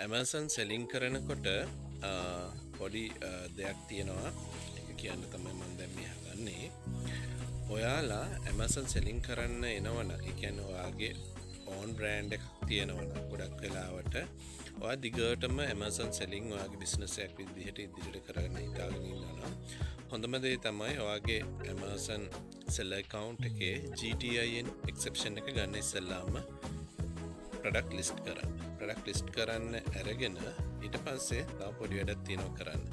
Amazon selling කරනකොට පොඩි දෙයක් තියෙනවා. ඒක කියන්න තමයි මම දැන් මේ හදන්නේ. ඔයාලා Amazon selling කරන්න එනවනම් ඒ කියන්නේ ඔයාගේ own brand එකක් තියෙනවනම් ගොඩක් වෙලාවට ඔයා දිගටම Amazon selling ඔයාගේ business එකක් විදිහට ඉදිරියට කරගෙන හිතාගෙන ඉන්නවා. හොඳම දේ තමයි ඔයාගේ Amazon seller account එකේ GTIN exception එක ගන්න ඉස්සෙල්ලාම product list කරන්න. product list කරන්න අරගෙන ඊට පස්සේ තව පොඩි වැඩක් තියෙනවා කරන්න.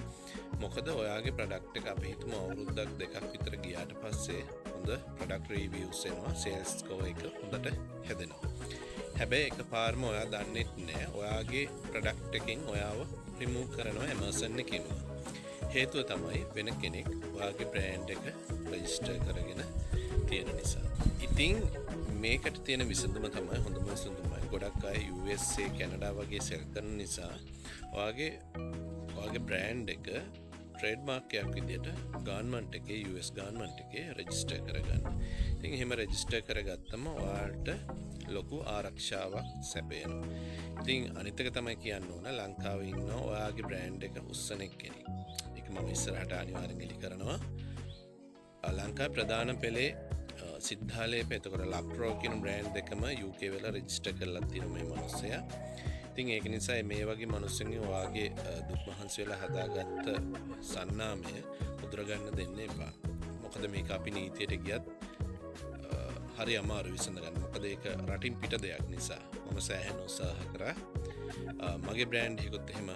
මොකද ඔයාගේ product එක අපි හිතමු අවුරුද්දක් දෙකක් විතර ගියාට පස්සේ හොඳ product reviews එනවා, sales score එක හොඳට හැදෙනවා. හැබැයි එකපාරම ඔයා දන්නේ නැහැ ඔයාගේ product එකෙන් ඔයාව remove කරනවා Amazon එකෙන්. හේතුව තමයි වෙන කෙනෙක් ඔයාගේ brand එක register කරගෙන තියෙන නිසා. ඉතින් මේකට තියෙන විසඳුම තමයි හොඳම විසඳුම. ගොඩක් අය USA කැනඩා වගේ සෙල් කරන නිසා ඔයාගේ බ්‍රෑන්ඩ් එක ට්‍රේඩ්මාර්ක් එකක් විදිහට ගවර්න්මන්ට් එකේ US ගවර්න්මන්ට් එකේ රෙජිස්ටර් කරගන්න. ඉතින් එහෙම රෙජිස්ටර් කරගත්තම ඔයාලට ලොකු ආරක්ෂාවක් සැපයනවා. ඉතින් අනිත් එක තමයි කියන්න ඕන ලංකාවේ ඉන්න ඔයාගේ බ්‍රෑන්ඩ් එක උස්සන කෙනෙක්. ඒක මම ඉස්සරහට අනිවාර්යෙන් එලි කරනවා. ලංකාවේ ප්‍රධාන පෙළේ සිද්ධාලේප එතකොට ලක්රෝ කියන බ්‍රෑන්ඩ් දෙකම UK වල රෙජිස්ටර් කරලා තියෙන මේ මිනිස්සයා. ඉතින් ඒක නිසා මේ වගේ මිනිස්සුන්ගේ ඔයාගේ දුක් මහන්සි වෙලා හදාගත්ත සන්නාමය උදුර ගන්න දෙන්න එපා. මොකද මේක අපි නීතියට ගියත් හරි අමාරු විසඳ ගන්න. මොකද ඒක රටින් පිට දෙයක් නිසා. මම සෑහෙන උත්සාහ කරා. මගේ බ්‍රෑන්ඩ් එකකුත් එහෙම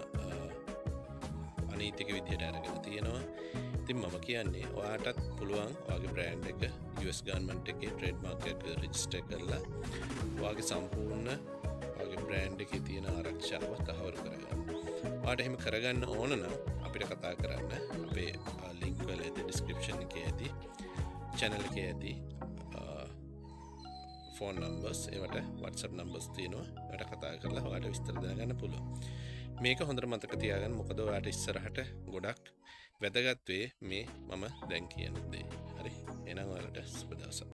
අනීතික විදියට අරගෙන තියෙනවා. ඉතින් මම කියන්නේ ඔයාටත් පුළුවන් ඔයාගේ බ්‍රෑන්ඩ් එක US ගවර්න්මන්ට් එකේ ට්‍රේඩ්මාර්ක් එක රෙජිස්ටර් කරලා ඔයාගේ සම්පූර්ණ ඔයාගේ බ්‍රෑන්ඩ් එකේ තියෙන ආරක්ෂාව තහවුරු කරගන්න. ඔයාට එහෙම කරගන්න ඕන නම් අපිට කතා කරන්න. අපේ link වල ඇති description එකේ ඇති channel එකේ ඇති phone numbers ඒවට WhatsApp numbers තියෙනවා. ඒවට කතා කරලා ඔයාට විස්තර දැනගන්න පුළුවන්. මේක හොඳට මතක තියාගන්න. මොකද ඔයාට ඉස්සරහට ගොඩක් වැදගත් වේ මේ මම දැන් කියන දේ. හරි. එහෙනම් ඔයාලට සුබ දවසක්.